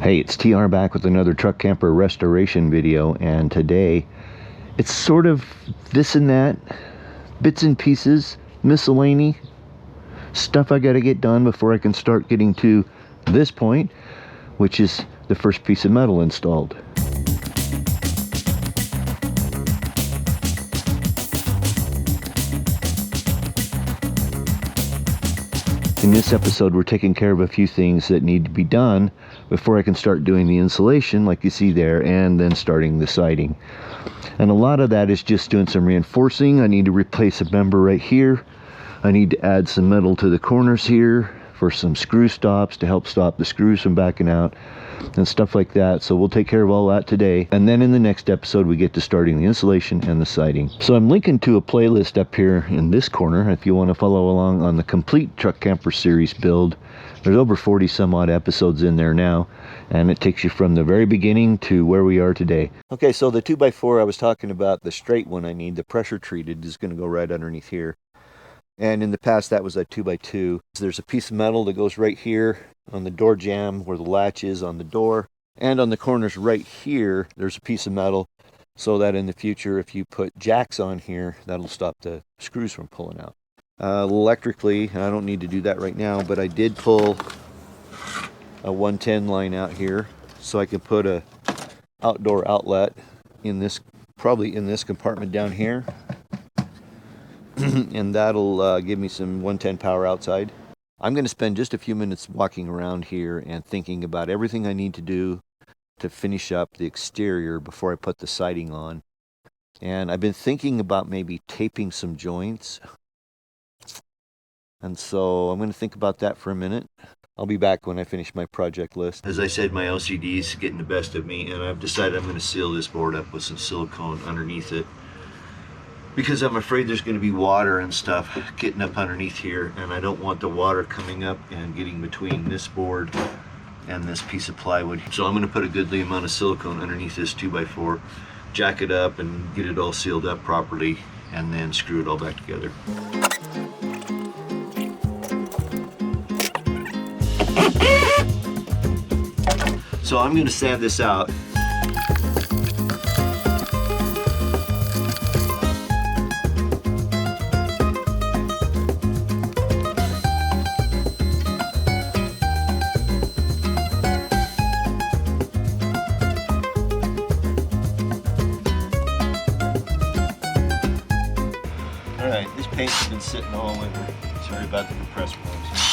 Hey, it's TR back with another truck camper restoration video, and today it's sort of this and that, bits and pieces, miscellany stuff I gotta get done before I can start getting to this point, which is the first piece of metal installed. In this episode, we're taking care of a few things that need to be done before I can start doing the insulation like you see there, and then starting the siding. And a lot of that is just doing some reinforcing. I need to replace a member right here. I need to add some metal to the corners here for some screw stops to help stop the screws from backing out and stuff like that. So we'll take care of all that today, and then in the next episode we get to starting the insulation and the siding. So I'm linking to a playlist up here in this corner if you want to follow along on the complete truck camper series build. There's over 40 some odd episodes in there now, and it takes you from the very beginning to where we are today. Okay, so the 2x4 I was talking about, the straight one I need, the pressure treated, is going to go right underneath here. And in the past that was a 2x2. So there's a piece of metal that goes right here on the door jamb where the latch is on the door, and on the corners right here there's a piece of metal so that in the future if you put jacks on here, that'll stop the screws from pulling out. Electrically, I don't need to do that right now, but I did pull a 110 line out here so I can put a outdoor outlet in this, probably in this compartment down here. And that'll give me some 110 power outside. I'm going to spend just a few minutes walking around here and thinking about everything I need to do to finish up the exterior before I put the siding on. And I've been thinking about maybe taping some joints. And so I'm going to think about that for a minute. I'll be back when I finish my project list. As I said, my OCD is getting the best of me, and I've decided I'm going to seal this board up with some silicone underneath it, because I'm afraid there's going to be water and stuff getting up underneath here, and I don't want the water coming up and getting between this board and this piece of plywood. So I'm going to put a goodly amount of silicone underneath this 2x4, jack it up and get it all sealed up properly, and then screw it all back together. So I'm going to sand this out. Alright, this paint's been sitting all winter. Sorry about the compressor pumps.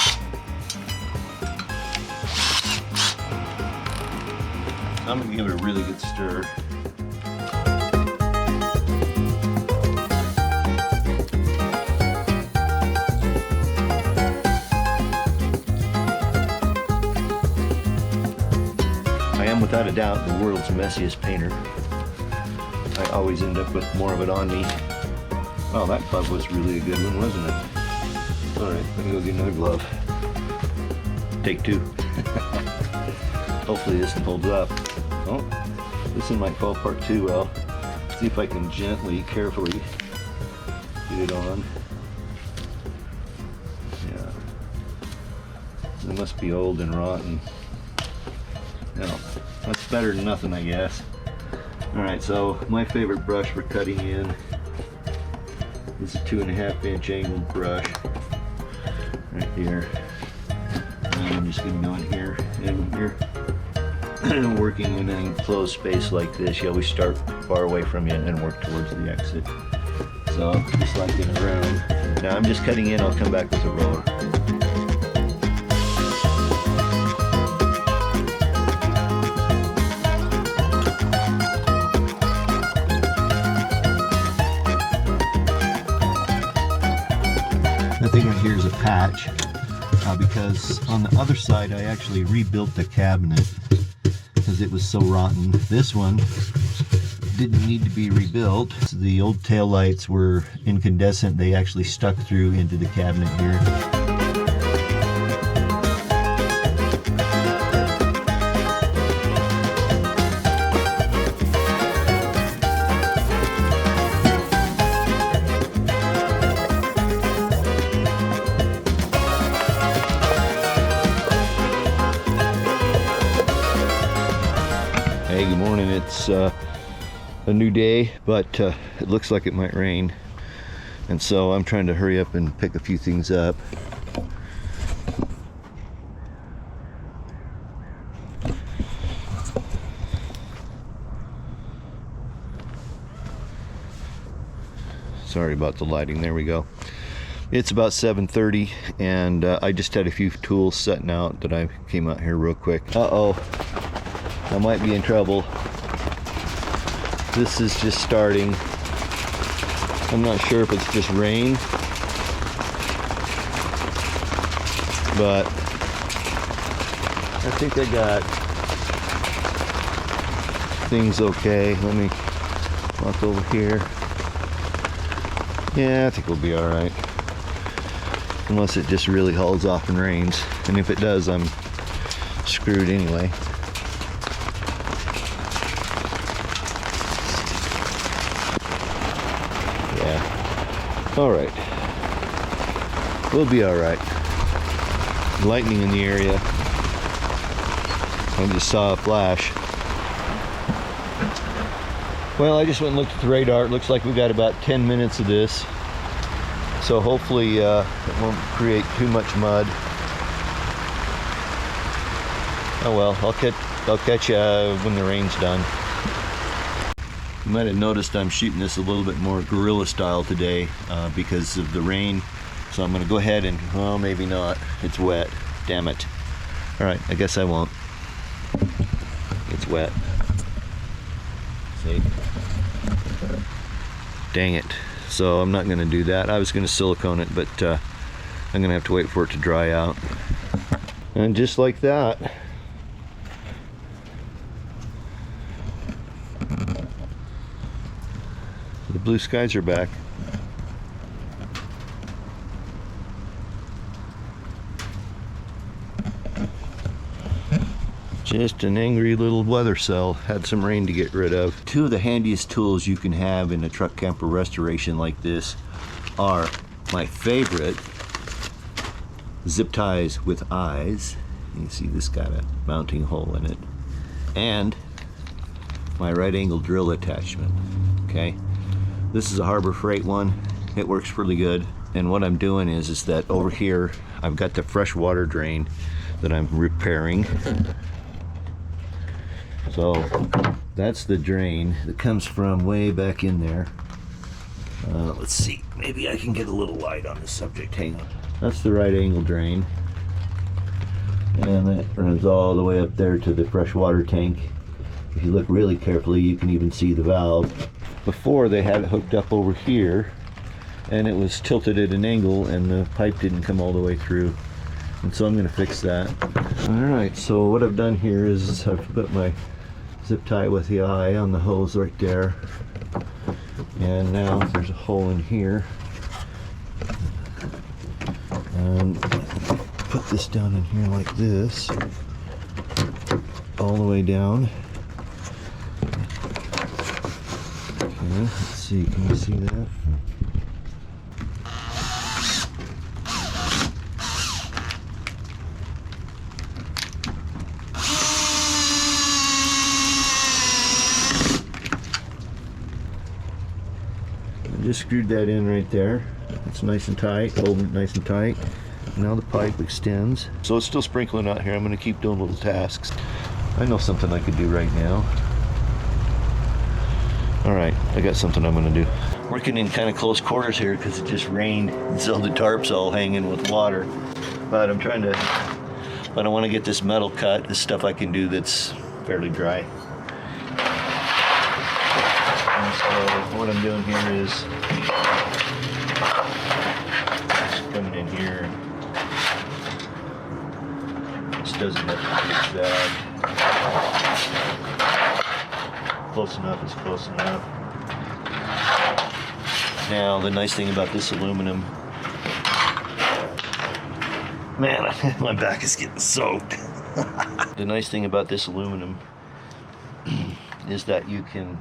I'm going to give it a really good stir. I am without a doubt the world's messiest painter. I always end up with more of it on me. Oh, that glove was really a good one, wasn't it? Alright, let me go get another glove. Take two. Hopefully this one holds up. Oh, this one might fall apart too well. See if I can gently, carefully get it on. Yeah. It must be old and rotten. No, that's better than nothing, I guess. Alright, so my favorite brush for cutting in is a 2.5 inch angled brush right here. And I'm just going to go in here and here. Working in an enclosed space like this, you always start far away from you and work towards the exit. So just like in a room. Now I'm just cutting in, I'll come back with a roller. That thing right here is a patch, because on the other side I actually rebuilt the cabinet because it was so rotten. This one didn't need to be rebuilt. The old tail lights were incandescent. They actually stuck through into the cabinet here. Hey, good morning. It's a new day, but it looks like it might rain. And so I'm trying to hurry up and pick a few things up. Sorry about the lighting. There we go. It's about 7:30, and I just had a few tools setting out that I came out here real quick. Uh-oh. I might be in trouble. This is just starting. I'm not sure if it's just rain, but I think I got things okay. Let me walk over here. Yeah, I think we'll be all right. Unless it just really hauls off and rains. And if it does, I'm screwed anyway. All right, we'll be all right. Lightning in the area. I just saw a flash. Well, I just went and looked at the radar. It looks like we've got about 10 minutes of this. So hopefully it won't create too much mud. Oh well, I'll catch you when the rain's done. You might have noticed I'm shooting this a little bit more guerrilla style today because of the rain. So I'm going to go ahead and, well, maybe not. It's wet. Damn it. All right, I guess I won't. It's wet. See? Dang it. So I'm not going to do that. I was going to silicone it, but I'm going to have to wait for it to dry out. And just like that, the blue skies are back. Just an angry little weather cell. Had some rain to get rid of. Two of the handiest tools you can have in a truck camper restoration like this are my favorite zip ties with eyes. You see this got a mounting hole in it. And my right angle drill attachment. Okay. This is a Harbor Freight one. It works really good. And what I'm doing is that over here, I've got the fresh water drain that I'm repairing. So that's the drain that comes from way back in there. Let's see, maybe I can get a little light on this subject. Hang on. That's the right angle drain. And that runs all the way up there to the fresh water tank. If you look really carefully, you can even see the valve. Before they had it hooked up over here, and it was tilted at an angle, and the pipe didn't come all the way through. And so I'm going to fix that. Alright, so what I've done here is I've put my zip tie with the eye on the hose right there. And now there's a hole in here. And put this down in here like this. All the way down. Let's see, can you see that? I just screwed that in right there. It's nice and tight, holding it nice and tight. Now the pipe extends. So it's still sprinkling out here. I'm going to keep doing little tasks. I know something I could do right now. Alright, I got something I'm going to do. Working in kind of close quarters here because it just rained, and so the tarp's all hanging with water. But I'm trying to, but I want to get this metal cut, this stuff I can do that's fairly dry. And so what I'm doing here is just coming in here. This doesn't have to be bad. Close enough is close enough. Now, the nice thing about this aluminum, man, my back is getting soaked. The nice thing about this aluminum is that you can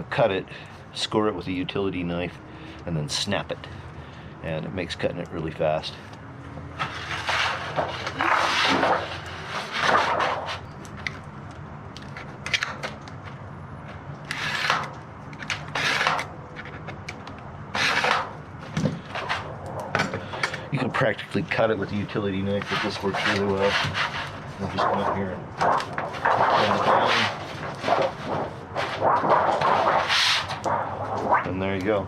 cut it, score it with a utility knife, and then snap it. And it makes cutting it really fast. practically cut it with a utility knife, but this works really well. I'll just come up here and and there you go.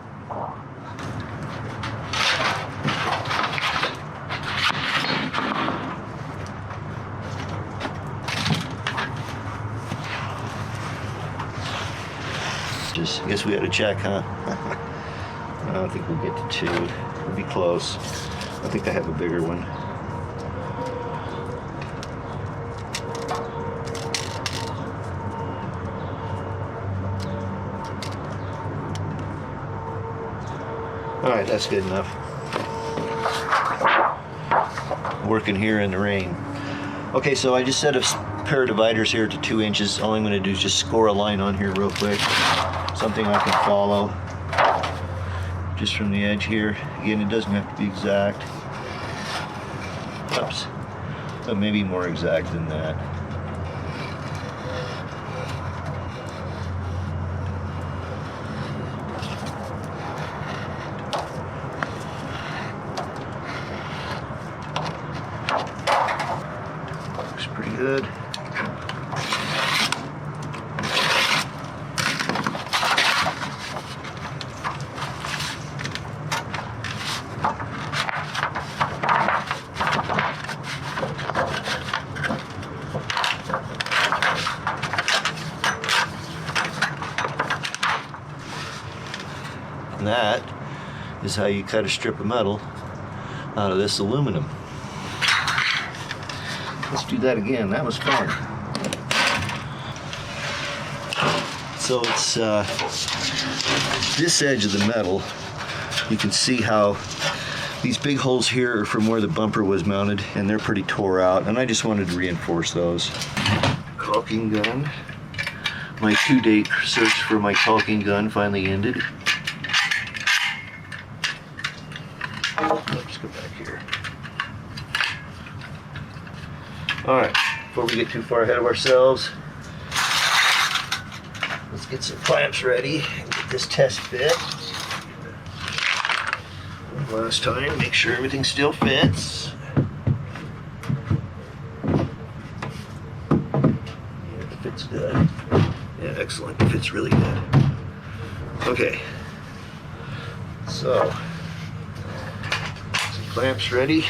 Just, I guess we had to check, huh? I don't think we'll get to 2. We'll be close. I think I have a bigger one. Alright, that's good enough. Working here in the rain. Okay, so I just set a pair of dividers here to 2 inches. All I'm going to do is just score a line on here real quick. Something I can follow. Just from the edge here. Again, it doesn't have to be exact. Oops. But maybe more exact than that. Looks pretty good. And that is how you cut a strip of metal out of this aluminum. Let's do that again. That was fun. So it's this edge of the metal. You can see how these big holes here are from where the bumper was mounted, and they're pretty tore out, and I just wanted to reinforce those. Caulking gun. My 2-day search for my caulking gun finally ended. Let's go back here. Alright, before we get too far ahead of ourselves, let's get some clamps ready and get this test fit. Last time, make sure everything still fits. Yeah, it fits good. Yeah, excellent. It fits really good. Okay. So, some clamps ready.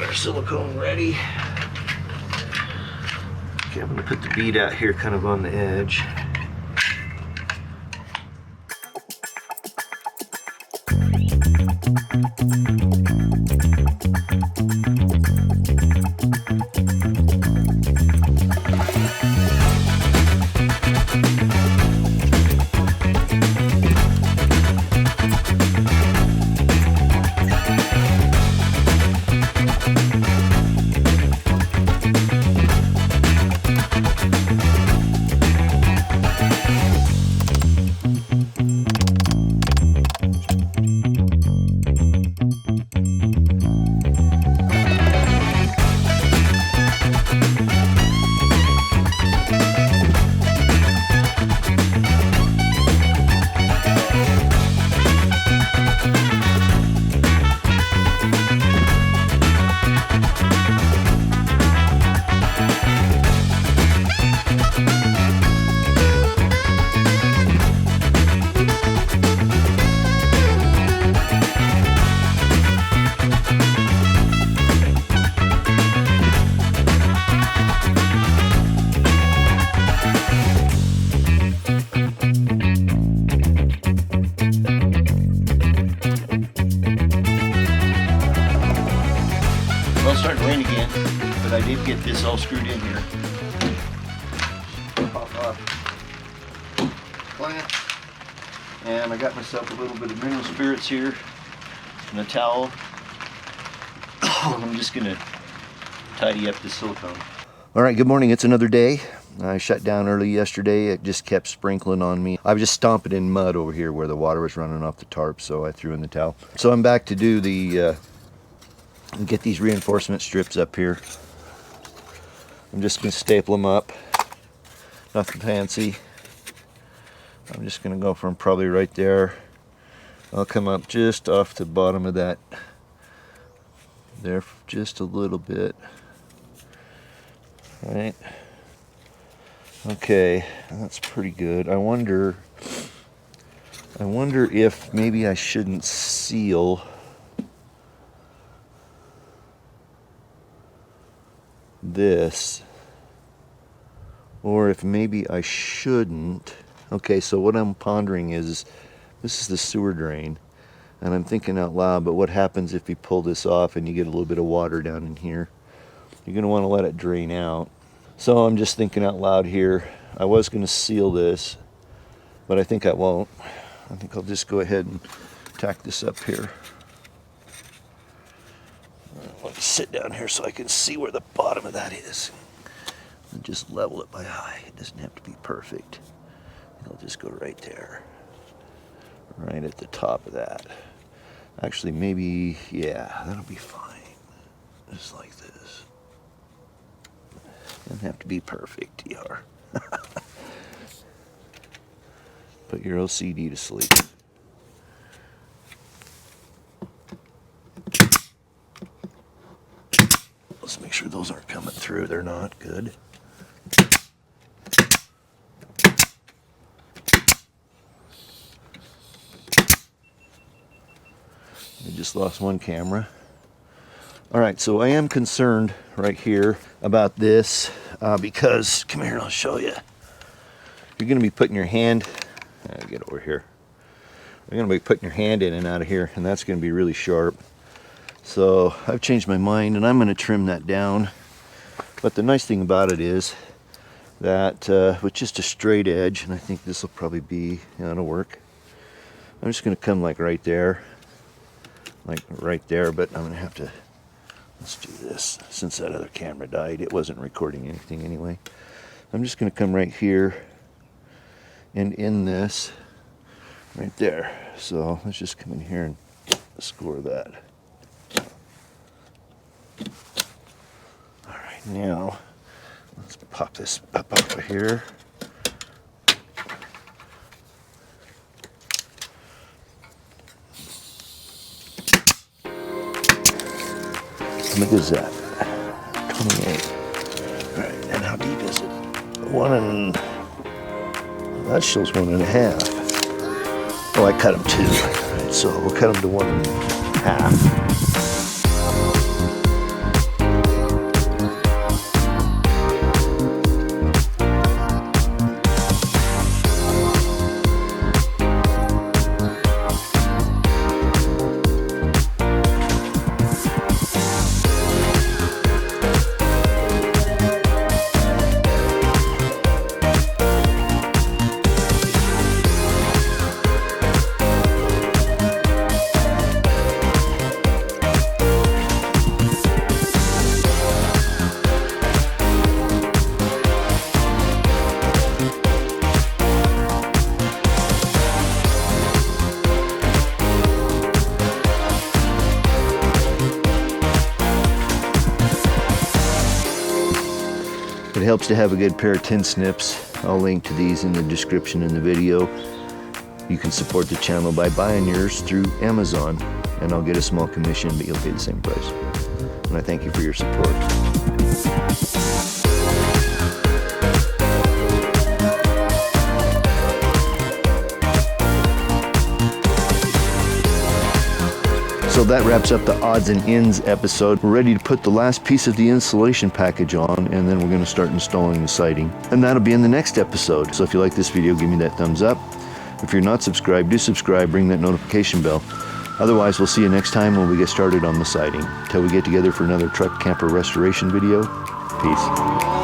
Our silicone ready. Okay, I'm going to put the bead out here kind of on the edge. Well, it's starting to rain again, but I did get this all screwed in here. Pop off clamp. And I got myself a little bit of mineral spirits here and a towel. I'm just gonna tidy up this silicone. All right, good morning. It's another day. I shut down early yesterday. It just kept sprinkling on me. I was just stomping in mud over here where the water was running off the tarp, so I threw in the towel. So I'm back to do the get these reinforcement strips up here. I'm just going to staple them up. Nothing fancy. I'm just going to go from probably right there I'll come up just off the bottom of that there, just a little bit. Right. Okay, that's pretty good. I wonder if maybe I shouldn't seal this, or if maybe I shouldn't. Okay, so what I'm pondering is, this is the sewer drain, and I'm thinking out loud, but what happens if you pull this off and you get a little bit of water down in here? You're going to want to let it drain out. So I'm just thinking out loud here. I was going to seal this, but I think I won't. I think I'll just go ahead and tack this up here. Let me sit down here so I can see where the bottom of that is. And just level it by eye. It doesn't have to be perfect. It'll just go right there. Right at the top of that. Actually, maybe, yeah, that'll be fine. Just like this. Doesn't have to be perfect, TR. Put your OCD to sleep. Let's make sure those aren't coming through. They're not. Good. I just lost one camera. All right, so I am concerned right here about this because, come here, I'll show you. You're going to be putting your hand, get over here. You're going to be putting your hand in and out of here, and that's going to be really sharp. So I've changed my mind, and I'm going to trim that down. But the nice thing about it is that with just a straight edge, and I think this will probably be, that'll work. I'm just going to come like right there, but I'm going to have to, let's do this. Since that other camera died, it wasn't recording anything anyway. I'm just going to come right here and in this right there. So let's just come in here and score that. All right, now let's pop this up over here. How big is that? 28. All right, and how deep is it? That shows 1.5. Oh, I cut them 2. All right, so we'll cut them to 1.5. It helps to have a good pair of tin snips. I'll link to these in the description in the video. You can support the channel by buying yours through Amazon, and I'll get a small commission, but you'll pay the same price. And I thank you for your support. So that wraps up the odds and ends episode. We're ready to put the last piece of the insulation package on, and then we're going to start installing the siding. And that'll be in the next episode. So if you like this video, give me that thumbs up. If you're not subscribed, do subscribe, ring that notification bell. Otherwise, we'll see you next time when we get started on the siding. Till we get together for another truck camper restoration video. Peace.